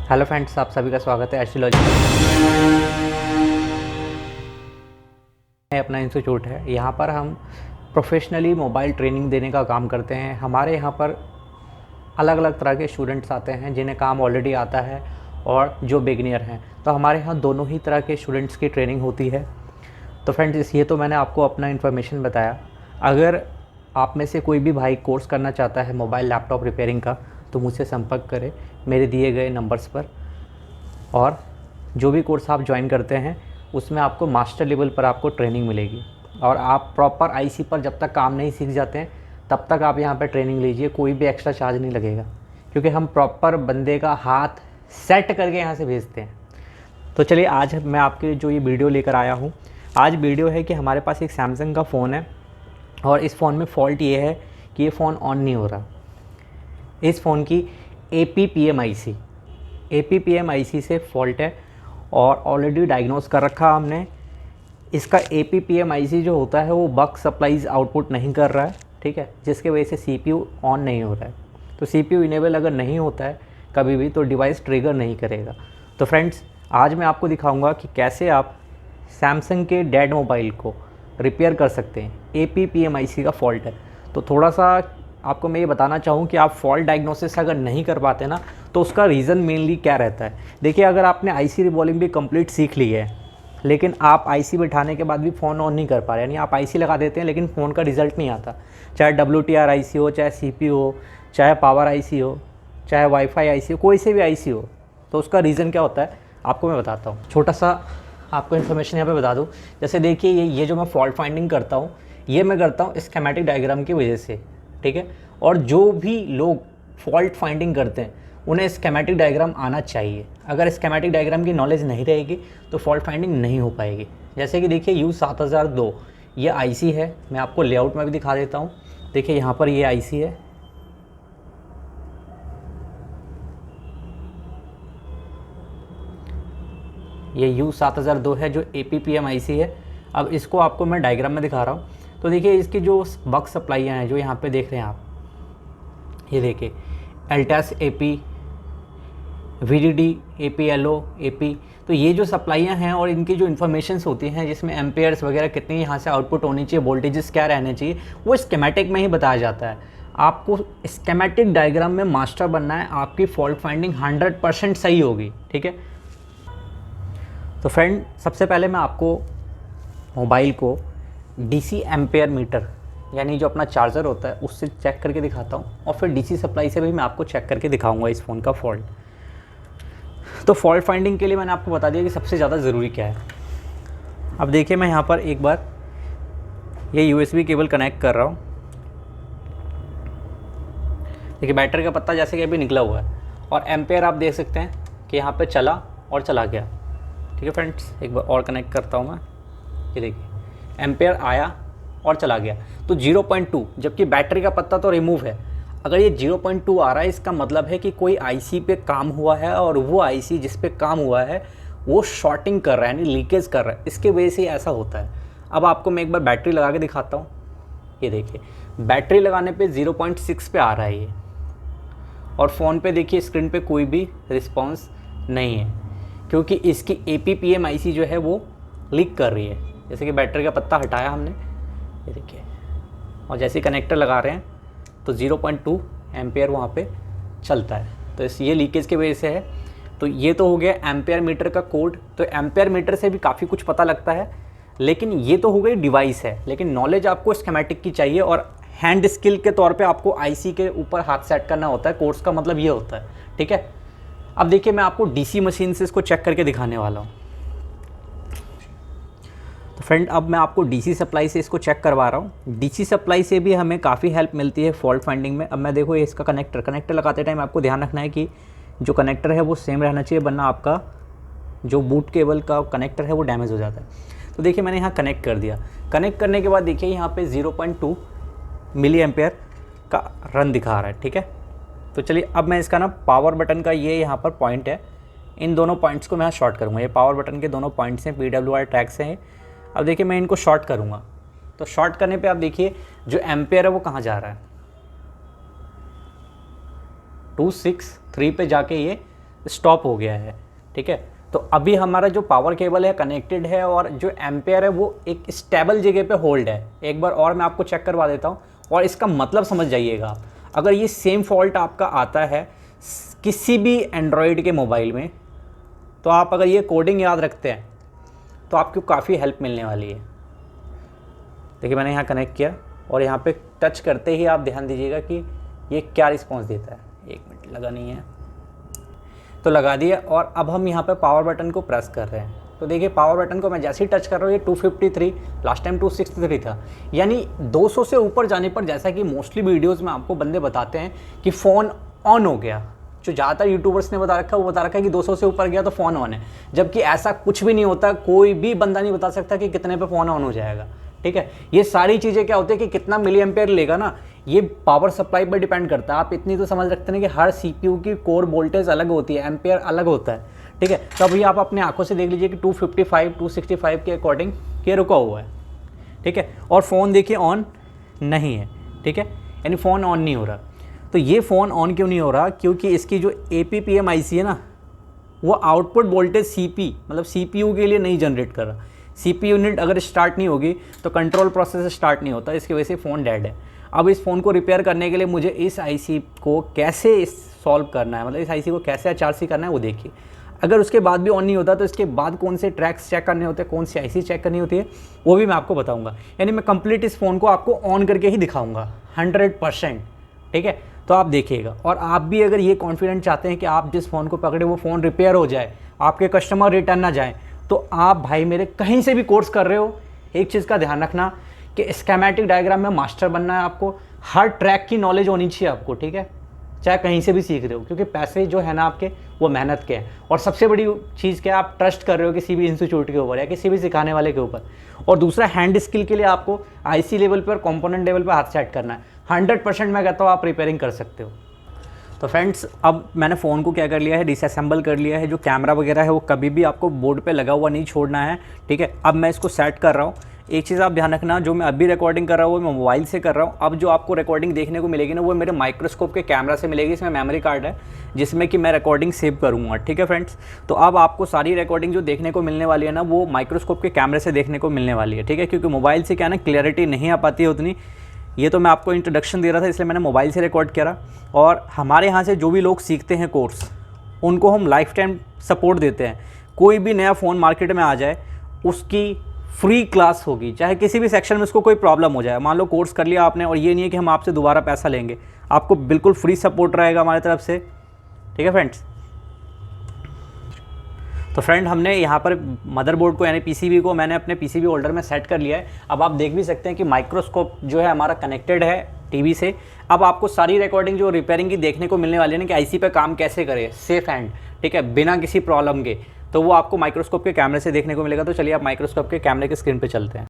Hello friends, आप सभी का स्वागत है एस्ट्रोलॉजी में। अपना इंस्टीट्यूट है, यहाँ पर हम प्रोफेशनली मोबाइल ट्रेनिंग देने का काम करते हैं। हमारे यहाँ पर अलग अलग तरह के स्टूडेंट्स आते हैं जिन्हें काम ऑलरेडी आता है और जो बिगिनियर हैं। तो हमारे यहाँ दोनों ही तरह के स्टूडेंट्स की ट्रेनिंग होती है। तो फ्रेंड्स, ये तो मैंने आपको अपना इन्फॉर्मेशन बताया। अगर आप में से कोई भी भाई कोर्स करना चाहता है मोबाइल लैपटॉप रिपेयरिंग का, तो मुझसे संपर्क करें मेरे दिए गए नंबर्स पर। और जो भी कोर्स आप ज्वाइन करते हैं उसमें आपको मास्टर लेवल पर आपको ट्रेनिंग मिलेगी। और आप प्रॉपर आईसी पर जब तक काम नहीं सीख जाते हैं तब तक आप यहाँ पर ट्रेनिंग लीजिए, कोई भी एक्स्ट्रा चार्ज नहीं लगेगा, क्योंकि हम प्रॉपर बंदे का हाथ सेट करके यहाँ से भेजते हैं। तो चलिए, आज मैं आपके जो ये वीडियो लेकर आया हूँ, आज वीडियो है कि हमारे पास एक सैमसंग का फ़ोन है और इस फ़ोन में फ़ॉल्ट ये है कि ये फ़ोन ऑन नहीं हो रहा। इस फ़ोन की APPM IC से फ़ॉल्ट है और ऑलरेडी डायग्नोस कर रखा हमने। इसका APPM IC जो होता है वो बक सप्लाईज आउटपुट नहीं कर रहा है, ठीक है, जिसके वजह से CPU ऑन नहीं हो रहा है। तो CPU इनेबल अगर नहीं होता है कभी भी तो डिवाइस ट्रिगर नहीं करेगा। तो फ्रेंड्स, आज मैं आपको दिखाऊंगा कि कैसे आप सैमसंग के डेड मोबाइल को रिपेयर कर सकते हैं। APPM IC का फ़ॉल्ट है। तो थोड़ा सा आपको मैं ये बताना चाहूँ कि आप फॉल्ट डायग्नोसिस अगर नहीं कर पाते ना, तो उसका रीज़न मेनली क्या रहता है। देखिए, अगर आपने IC रिवॉल्विंग भी कंप्लीट सीख ली है लेकिन आप IC बिठाने के बाद भी फ़ोन ऑन नहीं कर पा रहे, यानी आप IC लगा देते हैं लेकिन फ़ोन का रिज़ल्ट नहीं आता, चाहे WTR IC हो, चाहे CPU हो, चाहे पावर IC हो, चाहे वाईफाई IC हो, कोई से भी IC हो, तो उसका रीज़न क्या होता है आपको मैं बताता हूँ। छोटा सा आपको इन्फॉर्मेशन यहाँ पे बता दूँ। जैसे देखिए, ये जो मैं फॉल्ट फाइंडिंग करता हूँ, ये मैं करता हूँ स्कीमेटिक डायग्राम की वजह से, ठीक है। और जो भी लोग फॉल्ट फाइंडिंग करते हैं उन्हें स्कीमेटिक डायग्राम आना चाहिए। अगर स्कीमेटिक डायग्राम की नॉलेज नहीं रहेगी तो फॉल्ट फाइंडिंग नहीं हो पाएगी। जैसे कि देखिए, U7002 ये IC है। मैं आपको लेआउट में भी दिखा देता हूँ। देखिए, यहाँ पर ये IC है, ये U7002 है जो APPM IC है। अब इसको आपको मैं डायग्राम में दिखा रहा हूँ। तो देखिए, इसकी जो बक सप्लाइयाँ हैं जो यहाँ पे देख रहे हैं आप, ये देखिए एल्टास AP, VDD, APLO, AP। तो ये जो सप्लाइयाँ हैं और इनकी जो इन्फॉर्मेशंस होती हैं जिसमें एम्पेयर्स वगैरह कितनी यहाँ से आउटपुट होनी चाहिए, वोल्टेजेस क्या रहने चाहिए, वो स्कीमेटिक में ही बताया जाता है। आपको स्कीमेटिक डायग्राम में मास्टर बनना है, आपकी फॉल्ट फाइंडिंग 100% सही होगी, ठीक है। तो फ्रेंड, सबसे पहले मैं आपको मोबाइल को DC एम्पेयर मीटर यानी जो अपना चार्जर होता है उससे चेक करके दिखाता हूँ, और फिर DC सप्लाई से भी मैं आपको चेक करके दिखाऊंगा इस फ़ोन का फ़ॉल्ट। तो फॉल्ट फाइंडिंग के लिए मैंने आपको बता दिया कि सबसे ज़्यादा ज़रूरी क्या है। अब देखिए, मैं यहाँ पर एक बार ये USB केबल कनेक्ट कर रहा हूँ। देखिए, बैटरी का पत्ता जैसे कि अभी निकला हुआ है और एम्पेयर आप देख सकते हैं कि यहाँ पे चला और चला गया, ठीक है फ्रेंड्स। एक बार और कनेक्ट करता हूँ मैं, ये देखिए एम्पेयर आया और चला गया, तो 0.2, जबकि बैटरी का पत्ता तो रिमूव है। अगर ये 0.2 आ रहा है, इसका मतलब है कि कोई IC पे काम हुआ है और वो IC जिस पे काम हुआ है वो शॉर्टिंग कर रहा है, यानी लीकेज कर रहा है। इसके वजह से ऐसा होता है। अब आपको मैं एक बार बैटरी लगा के दिखाता हूँ। ये देखिए, बैटरी लगाने पे 0.6 पे आ रहा है ये, और फ़ोन पे देखिए स्क्रीन पे कोई भी रिस्पॉन्स नहीं है, क्योंकि इसकी APPM IC जो है वो लीक कर रही है। जैसे कि बैटरी का पत्ता हटाया हमने, ये देखिए, और जैसे कनेक्टर लगा रहे हैं तो 0.2 एम्पेयर वहाँ पे चलता है। तो इस ये लीकेज की वजह से है। तो ये तो हो गया एम्पेयर मीटर का कोड। तो एम्पेयर मीटर से भी काफ़ी कुछ पता लगता है, लेकिन ये तो हो गई डिवाइस है। लेकिन नॉलेज आपको स्कीमेटिक की चाहिए और हैंड स्किल के तौर पे आपको IC के ऊपर हाथ सेट करना होता है। कोर्स का मतलब ये होता है, ठीक है। अब देखिए, मैं आपको DC मशीन से इसको चेक करके दिखाने वाला हूँ। तो फ्रेंड, अब मैं आपको DC सप्लाई से इसको चेक करवा रहा हूँ। DC सप्लाई से भी हमें काफ़ी हेल्प मिलती है फॉल्ट फाइंडिंग में। अब मैं देखो, ये इसका कनेक्टर लगाते टाइम आपको ध्यान रखना है कि जो कनेक्टर है वो सेम रहना चाहिए, वरना आपका जो बूट केबल का कनेक्टर है वो डैमेज हो जाता है। तो देखिए, मैंने यहाँ कनेक्ट कर दिया। कनेक्ट करने के बाद देखिए यहाँ पे 0.2 मिली एम्पेयर का रन दिखा रहा है, ठीक है। तो चलिए, अब मैं इसका ना पावर बटन का ये यहाँ पर पॉइंट है, इन दोनों पॉइंट्स को मैं यहाँ शॉर्ट करूँगा। ये पावर बटन के दोनों पॉइंट्स हैं, PWR ट्रैक से हैं। अब देखिए, मैं इनको शॉर्ट करूँगा। तो शॉर्ट करने पे आप देखिए जो एम्पेयर है वो कहाँ जा रहा है, 263 पे जाके ये स्टॉप हो गया है, ठीक है। तो अभी हमारा जो पावर केबल है कनेक्टेड है और जो एम्पेयर है वो एक स्टेबल जगह पे होल्ड है। एक बार और मैं आपको चेक करवा देता हूँ और इसका मतलब समझ जाइएगा आप। अगर ये सेम फॉल्ट आपका आता है किसी भी एंड्रॉयड के मोबाइल में, तो आप अगर ये कोडिंग याद रखते हैं तो आपको काफ़ी हेल्प मिलने वाली है। देखिए मैंने यहाँ कनेक्ट किया और यहाँ पे टच करते ही आप ध्यान दीजिएगा कि ये क्या रिस्पॉन्स देता है। 1 मिनट लगा नहीं है तो लगा दिया, और अब हम यहाँ पे पावर बटन को प्रेस कर रहे हैं। तो देखिए पावर बटन को मैं जैसे ही टच कर रहा हूँ ये 253, लास्ट टाइम 263 था, यानी 200 से ऊपर जाने पर, जैसा कि मोस्टली वीडियोज़ में आपको बंदे बताते हैं कि फ़ोन ऑन हो गया, जो ज़्यादातर यूट्यूबर्स ने बता रखा है वो बता रखा है कि 200 से ऊपर गया तो फ़ोन ऑन है, जबकि ऐसा कुछ भी नहीं होता। कोई भी बंदा नहीं बता सकता कि कितने पे फ़ोन ऑन हो जाएगा, ठीक है। ये सारी चीज़ें क्या होती है कि कितना मिली एम्पेयर लेगा ना, ये पावर सप्लाई पर डिपेंड करता है। आप इतनी तो समझ रखते हैं कि हर सीपीयू की कोर वोल्टेज अलग होती है, एम्पेयर अलग होता है, ठीक है। तो अभी आप अपने आंखों से देख लीजिए कि 255 265 के अकॉर्डिंग ये रुका हुआ है, ठीक है। और फ़ोन देखिए ऑन नहीं है, ठीक है, यानी फ़ोन ऑन नहीं हो रहा। तो ये फ़ोन ऑन क्यों नहीं हो रहा? क्योंकि इसकी जो APPM IC है ना, वो आउटपुट वोल्टेज मतलब CPU के लिए नहीं जनरेट कर रहा। CPU यूनिट अगर स्टार्ट नहीं होगी तो कंट्रोल प्रोसेस स्टार्ट नहीं होता, इसकी वजह से फ़ोन डेड है। अब इस फ़ोन को रिपेयर करने के लिए मुझे इस IC को कैसे सॉल्व करना है, मतलब इस IC को कैसे HRC करना है वो देखिए। अगर उसके बाद भी ऑन नहीं होता तो इसके बाद कौन से ट्रैक्स चेक करने होते हैं, कौन सी IC चेक करनी होती है, वो भी मैं आपको बताऊँगा। यानी मैं कंप्लीट इस फ़ोन को आपको ऑन करके ही दिखाऊँगा 100%, ठीक है। तो आप देखिएगा, और आप भी अगर ये कॉन्फिडेंट चाहते हैं कि आप जिस फ़ोन को पकड़े वो फ़ोन रिपेयर हो जाए, आपके कस्टमर रिटर्न ना जाए, तो आप भाई मेरे कहीं से भी कोर्स कर रहे हो, एक चीज़ का ध्यान रखना कि स्कीमेटिक डायग्राम में मास्टर बनना है आपको। हर ट्रैक की नॉलेज होनी चाहिए आपको, ठीक है, चाहे कहीं से भी सीख रहे हो, क्योंकि पैसे जो है ना आपके वो मेहनत के हैं। और सबसे बड़ी चीज़ क्या है, आप ट्रस्ट कर रहे हो किसी भी इंस्टीट्यूट के ऊपर या किसी भी सिखाने वाले के ऊपर। और दूसरा, हैंड स्किल के लिए आपको IC लेवल पर, कंपोनेंट लेवल पर हाथ सेट करना है। 100% मैं कहता हूँ आप रिपेयरिंग कर सकते हो। तो फ्रेंड्स, अब मैंने फ़ोन को क्या कर लिया है, डिसअसेंबल कर लिया है। जो कैमरा वगैरह है वो कभी भी आपको बोर्ड पे लगा हुआ नहीं छोड़ना है, ठीक है। अब मैं इसको सेट कर रहा हूँ। एक चीज़ आप ध्यान रखना, जो मैं अभी रिकॉर्डिंग कर रहा हूँ वो मैं मोबाइल से कर रहा हूँ। अब जो आपको रिकॉर्डिंग देखने को मिलेगी ना, वो मेरे माइक्रोस्कोप के कैमरा से मिलेगी। इसमें मेमोरी कार्ड है जिसमें कि मैं रिकॉर्डिंग सेव करूँगा, ठीक है फ्रेंड्स। तो अब आपको सारी रिकॉर्डिंग जो देखने को मिलने वाली है ना, वो माइक्रोस्कोप के कैमरे से देखने को मिलने वाली है, ठीक है। क्योंकि मोबाइल से क्या है ना, क्लैरिटी नहीं आ पाती है उतनी। ये तो मैं आपको इंट्रोडक्शन दे रहा था, इसलिए मैंने मोबाइल से रिकॉर्ड करा। और हमारे यहाँ से जो भी लोग सीखते हैं कोर्स, उनको हम लाइफ टाइम सपोर्ट देते हैं। कोई भी नया फ़ोन मार्केट में आ जाए, उसकी फ्री क्लास होगी, चाहे किसी भी सेक्शन में उसको कोई प्रॉब्लम हो जाए। मान लो कोर्स कर लिया आपने, और ये नहीं है कि हम आपसे दोबारा पैसा लेंगे, आपको बिल्कुल फ्री सपोर्ट रहेगा हमारी तरफ से, ठीक है फ्रेंड्स। तो फ्रेंड, हमने यहाँ पर मदरबोर्ड को यानी PCB को मैंने अपने PCB होल्डर में सेट कर लिया है। अब आप देख भी सकते हैं कि माइक्रोस्कोप जो है हमारा कनेक्टेड है टीवी से। अब आपको सारी रिकॉर्डिंग जो रिपेयरिंग की देखने को मिलने वाली है ना, कि IC पे काम कैसे करे सेफ हैंड, ठीक है, बिना किसी प्रॉब्लम के, तो वो आपको माइक्रोस्कोप के कैमरे से देखने को मिलेगा। तो चलिए आप माइक्रोस्कोप के कैमरे के स्क्रीन पर चलते हैं।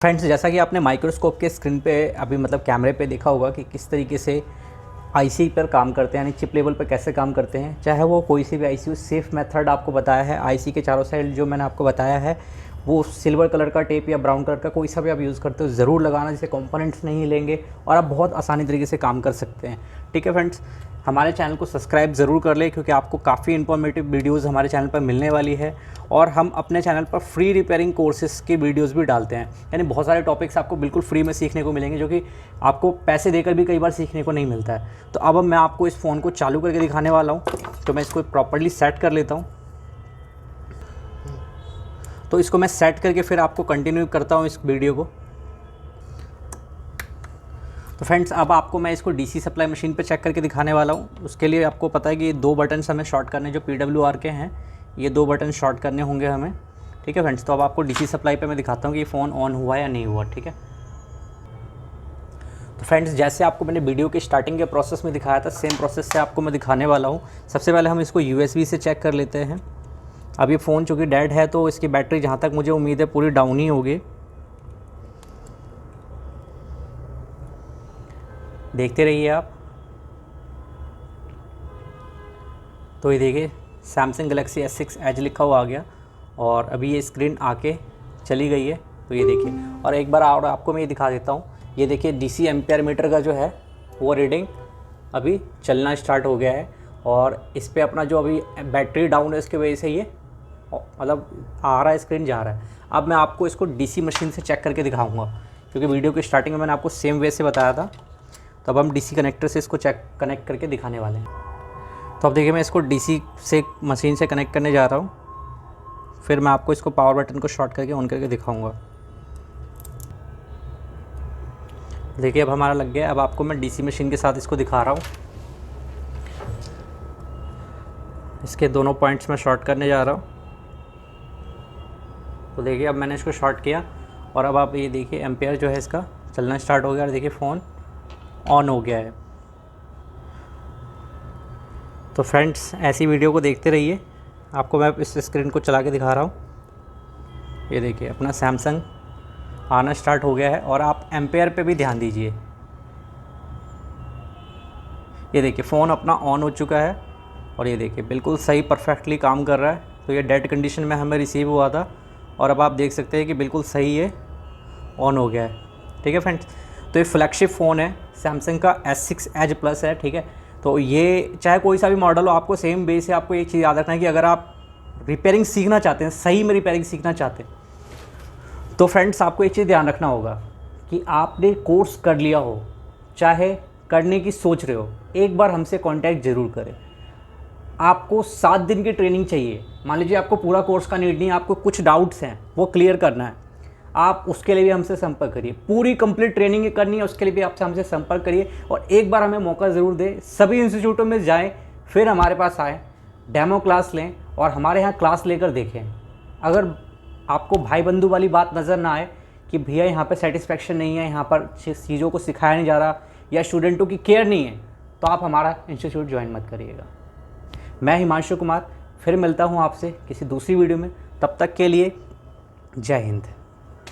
फ्रेंड्स, जैसा कि आपने माइक्रोस्कोप के स्क्रीन पे अभी मतलब कैमरे पे देखा होगा कि किस तरीके से आईसी पर काम करते हैं, यानी चिप लेवल पर कैसे काम करते हैं, चाहे वो कोई सी भी आईसी हो। सेफ़ मेथड आपको बताया है। आईसी के चारों साइड जो मैंने आपको बताया है वो सिल्वर कलर का टेप या ब्राउन कलर का कोई सा भी आप यूज़ करते हो ज़रूर लगाना, जिससे कंपोनेंट्स नहीं लेंगे और आप बहुत आसानी तरीके से काम कर सकते हैं। ठीक है फ्रेंड्स, हमारे चैनल को सब्सक्राइब ज़रूर कर लें, क्योंकि आपको काफ़ी इन्फॉर्मेटिव वीडियोज़ हमारे चैनल पर मिलने वाली है। और हम अपने चैनल पर फ्री रिपेयरिंग कोर्सेज़ की वीडियोज़ भी डालते हैं, यानी बहुत सारे टॉपिक्स आपको बिल्कुल फ्री में सीखने को मिलेंगे, जो कि आपको पैसे देकर भी कई बार सीखने को नहीं मिलता है। तो अब मैं आपको इस फ़ोन को चालू करके दिखाने वाला हूँ, तो मैं इसको प्रॉपर्ली सेट कर लेता हूँ। तो इसको मैं सेट करके फिर आपको कंटिन्यू करता हूँ इस वीडियो को। तो फ्रेंड्स, अब आपको मैं इसको डीसी सप्लाई मशीन पे चेक करके दिखाने वाला हूँ। उसके लिए आपको पता है कि 2 बटन्स हमें शॉर्ट करने जो PWR के हैं, ये 2 बटन शॉर्ट करने होंगे हमें। ठीक है फ्रेंड्स, तो अब आपको डीसी सप्लाई पे मैं दिखाता हूँ कि ये फ़ोन ऑन हुआ या नहीं हुआ। ठीक है, तो फ्रेंड्स, जैसे आपको मैंने वीडियो के स्टार्टिंग के प्रोसेस में दिखाया था, सेम प्रोसेस से आपको मैं दिखाने वाला हूँ। सबसे पहले हम इसको USB से चेक कर लेते हैं। अब ये फ़ोन चूँकि डेड है तो इसकी बैटरी जहाँ तक मुझे उम्मीद है पूरी डाउन ही होगी। देखते रहिए आप। तो ये देखिए सैमसंग गैलेक्सी S6 एज लिखा हुआ आ गया और अभी ये स्क्रीन आके चली गई है। तो ये देखिए, और एक बार और आपको मैं ये दिखा देता हूँ। ये देखिए DC एम्पियर मीटर का जो है वो रीडिंग अभी चलना स्टार्ट हो गया है, और इस पर अपना जो अभी बैटरी डाउन है इसकी वजह से ये मतलब आ रहा है, स्क्रीन जा रहा है। अब मैं आपको इसको DC मशीन से चेक करके दिखाऊंगा, क्योंकि वीडियो की स्टार्टिंग में मैंने आपको सेम वे से बताया था। तो अब हम DC कनेक्टर से इसको कनेक्ट करके दिखाने वाले हैं। तो अब देखिए, मैं इसको DC से मशीन से कनेक्ट करने जा रहा हूँ, फिर मैं आपको इसको पावर बटन को शॉर्ट करके ऑन करके दिखाऊंगा। देखिए अब हमारा लग गया। अब आपको मैं DC मशीन के साथ इसको दिखा रहा हूँ। इसके दोनों पॉइंट्स में शॉर्ट करने जा रहा हूँ। तो देखिए अब मैंने इसको शॉर्ट किया और अब आप ये देखिए एम्पेयर जो है इसका चलना स्टार्ट हो गया और देखिए फ़ोन ऑन हो गया है। तो फ्रेंड्स, ऐसी वीडियो को देखते रहिए। आपको मैं इस स्क्रीन को चला के दिखा रहा हूँ। ये देखिए अपना सैमसंग आना स्टार्ट हो गया है, और आप एम्पेयर पे भी ध्यान दीजिए। ये देखिए फ़ोन अपना ऑन हो चुका है और ये देखिए बिल्कुल सही परफेक्टली काम कर रहा है। तो ये डेड कंडीशन में हमें रिसीव हुआ था और अब आप देख सकते हैं कि बिल्कुल सही ये ऑन हो गया है। ठीक है फ्रेंड्स, तो ये फ्लैगशिप फ़ोन है सैमसंग का S6 एज प्लस है। ठीक है, तो ये चाहे कोई सा भी मॉडल हो, आपको सेम बेस से आपको एक चीज़ याद रखना है कि अगर आप रिपेयरिंग सीखना चाहते हैं, सही में रिपेयरिंग सीखना चाहते हैं, तो फ्रेंड्स आपको एक चीज़ ध्यान रखना होगा कि आपने कोर्स कर लिया हो, चाहे करने की सोच रहे हो, एक बार हमसे कांटेक्ट ज़रूर करें। आपको 7 दिन की ट्रेनिंग चाहिए। मान लीजिए आपको पूरा कोर्स का नीड नहीं है, आपको कुछ डाउट्स हैं वो क्लियर करना है, आप उसके लिए भी हमसे संपर्क करिए। पूरी कंप्लीट ट्रेनिंग करनी है, उसके लिए भी आपसे हमसे संपर्क करिए और एक बार हमें मौका ज़रूर दें। सभी इंस्टीट्यूटों में जाएं, फिर हमारे पास आएँ, डेमो क्लास लें और हमारे यहाँ क्लास लेकर देखें। अगर आपको भाई बंधु वाली बात नज़र ना आए कि भैया यहाँ पर सेटिस्फेक्शन नहीं है, यहाँ पर चीज़ों को सिखाया नहीं जा रहा या स्टूडेंटों की केयर नहीं है, तो आप हमारा इंस्टीट्यूट ज्वाइन मत करिएगा। मैं हिमांशु कुमार फिर मिलता हूँ आपसे किसी दूसरी वीडियो में। तब तक के लिए जय हिंद।